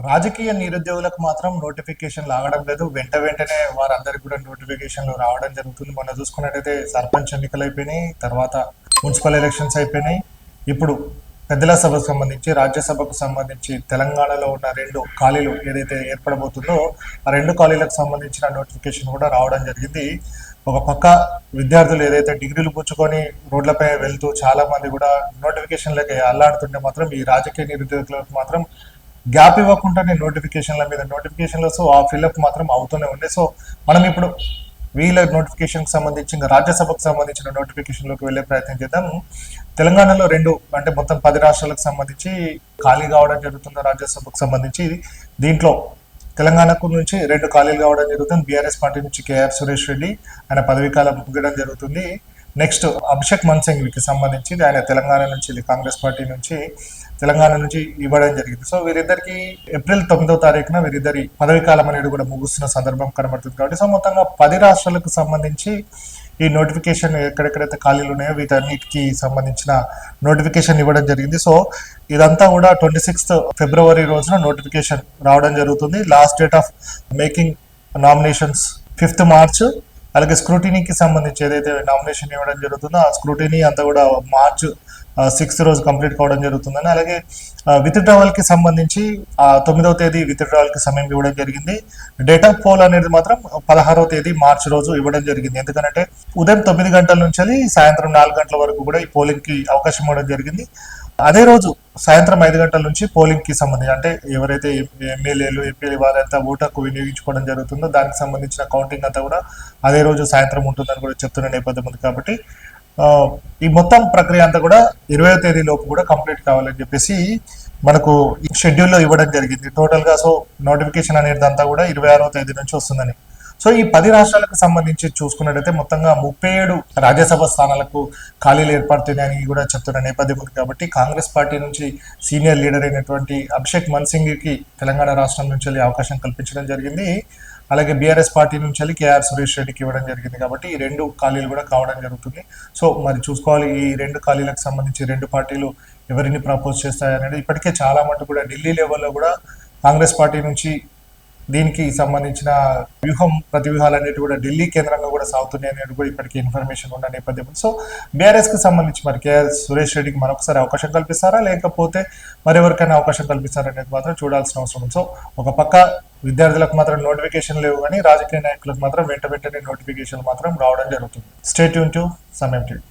రాజకీయ నిరుద్యోగులకు మాత్రం నోటిఫికేషన్లు ఆగడం లేదు. వెంటనే వారందరికి కూడా నోటిఫికేషన్లు రావడం జరుగుతుంది. మొన్న చూసుకున్నట్టయితే సర్పంచ్ ఎన్నికలు అయిపోయినాయి, తర్వాత మున్సిపల్ ఎలక్షన్స్ అయిపోయినాయి. ఇప్పుడు పెద్దల సభకు సంబంధించి, రాజ్యసభకు సంబంధించి తెలంగాణలో ఉన్న 2 ఖాళీలు ఏదైతే ఏర్పడబోతుందో ఆ 2 ఖాళీలకు సంబంధించిన నోటిఫికేషన్ కూడా రావడం జరిగింది. ఒక పక్క విద్యార్థులు ఏదైతే డిగ్రీలు పుచ్చుకొని రోడ్లపై వెళ్తూ చాలా మంది కూడా నోటిఫికేషన్లకి అల్లాడుతుంటే మాత్రం ఈ రాజకీయ నిరుద్యోగులకు మాత్రం గ్యాప్ ఇవ్వకుండానే నోటిఫికేషన్ల మీద నోటిఫికేషన్లు, సో ఆ ఫిల్అప్ మాత్రం అవుతూనే ఉంది. సో మనం ఇప్పుడు వీళ్ళ నోటిఫికేషన్కి సంబంధించి ఇంకా రాజ్యసభకు సంబంధించిన నోటిఫికేషన్లోకి వెళ్ళే ప్రయత్నం చేద్దాం. తెలంగాణలో 2 అంటే మొత్తం 10 రాష్ట్రాలకు సంబంధించి ఖాళీ కావడం జరుగుతుంది. రాజ్యసభకు సంబంధించి దీంట్లో తెలంగాణకు నుంచి 2 ఖాళీలు కావడం జరుగుతుంది. బీఆర్ఎస్ పార్టీ నుంచి కేఆర్ సురేష్ రెడ్డి ఆయన పదవీకాలం ముగ్గడం జరుగుతుంది. నెక్స్ట్ అభిషేక్ మన్సింగ్కి సంబంధించి ఆయన తెలంగాణ నుంచి, కాంగ్రెస్ పార్టీ నుంచి తెలంగాణ నుంచి ఇవ్వడం జరిగింది. సో వీరిద్దరికి ఏప్రిల్ 9వ తారీఖున వీరిద్దరి పదవీకాలం అనేది కూడా ముగుస్తున్న సందర్భం కనబడుతుంది. కాబట్టి సో మొత్తంగా 10 రాష్ట్రాలకు సంబంధించి ఈ నోటిఫికేషన్ ఎక్కడెక్కడైతే ఖాళీలు ఉన్నాయో వీటన్నిటికి సంబంధించిన నోటిఫికేషన్ ఇవ్వడం జరిగింది. సో ఇదంతా కూడా 26th ఫిబ్రవరి రోజున నోటిఫికేషన్ రావడం జరుగుతుంది. Last date of making nominations 5th March. అలాగే స్క్రూటినీకి సంబంధించి ఏదైతే నామినేషన్ ఇవ్వడం జరుగుతుందో ఆ స్క్రూటినీ అంతా కూడా మార్చ్ 6th రోజు కంప్లీట్ కావడం జరుగుతుందని, అలాగే విత్డ్రావల్ కి సంబంధించి 9వ తేదీ విత్డ్రావల్ కి సమయం ఇవ్వడం జరిగింది. డేట్ ఆఫ్ పోల్ అనేది మాత్రం 16వ తేదీ మార్చి రోజు ఇవ్వడం జరిగింది. ఎందుకంటే ఉదయం 9 గంటల నుంచి సాయంత్రం 4 గంటల వరకు కూడా ఈ పోలింగ్ కి అవకాశం ఇవ్వడం జరిగింది. అదే రోజు సాయంత్రం 5 గంటల నుంచి పోలింగ్ కి సంబంధించి అంటే ఎవరైతే ఎమ్మెల్యేలు, ఎంపీలు వారంతా ఓటుకు వినియోగించుకోవడం జరుగుతుందో దానికి సంబంధించిన కౌంటింగ్ అంతా కూడా అదే రోజు సాయంత్రం ఉంటుందని కూడా చెప్తున్న నేపథ్యం ఉంది. కాబట్టి ఈ మొత్తం ప్రక్రియ అంతా కూడా 20వ తేదీ లోపు కూడా కంప్లీట్ కావాలని చెప్పేసి మనకు షెడ్యూల్లో ఇవ్వడం జరిగింది టోటల్ గా. సో నోటిఫికేషన్ అనేది అంతా కూడా 26వ తేదీ నుంచి వస్తుందని. సో ఈ 10 రాష్ట్రాలకు సంబంధించి చూసుకున్నట్టయితే మొత్తంగా 37 రాజ్యసభ స్థానాలకు ఖాళీలు ఏర్పడుతున్నాయని కూడా చెప్తున్న నేపథ్యం ఉంది. కాబట్టి కాంగ్రెస్ పార్టీ నుంచి సీనియర్ లీడర్ అయినటువంటి అభిషేక్ మన్సింగ్కి తెలంగాణ రాష్ట్రం నుంచి అవకాశం కల్పించడం జరిగింది. అలాగే బీఆర్ఎస్ పార్టీ నుంచి కేఆర్ సురేష్ రెడ్డికి ఇవ్వడం జరిగింది. కాబట్టి ఈ 2 ఖాళీలు కూడా కావడం జరుగుతుంది. సో మరి చూసుకోవాలి ఈ 2 ఖాళీలకు సంబంధించి 2 పార్టీలు ఎవరిని ప్రపోజ్ చేస్తాయనేది. ఇప్పటికే చాలా మటుకు కూడా ఢిల్లీ లెవెల్లో కూడా కాంగ్రెస్ పార్టీ నుంచి దీనికి సంబంధించిన ప్రతివ్యూహాలు అనేవి కూడా ఢిల్లీ కేంద్రంగా కూడా సాగుతున్నాయి అనేది కూడా ఇప్పటికీ ఇన్ఫర్మేషన్ ఉన్న నేపథ్యం. సో బీఆర్ఎస్ కి సంబంధించి మరి కేఆర్ సురేష్ రెడ్డికి మరొకసారి అవకాశం కల్పిస్తారా, లేకపోతే మరెవరికైనా అవకాశం కల్పిస్తారా అనేది మాత్రం చూడాల్సిన అవసరం ఉంది. సో ఒక పక్క విద్యార్థులకు మాత్రం నోటిఫికేషన్ లేవు, కానీ రాజకీయ నాయకులకు మాత్రం వెంటనే నోటిఫికేషన్ మాత్రం రావడం జరుగుతుంది. స్టే ట్యూన్ టు సమయం టీవీ.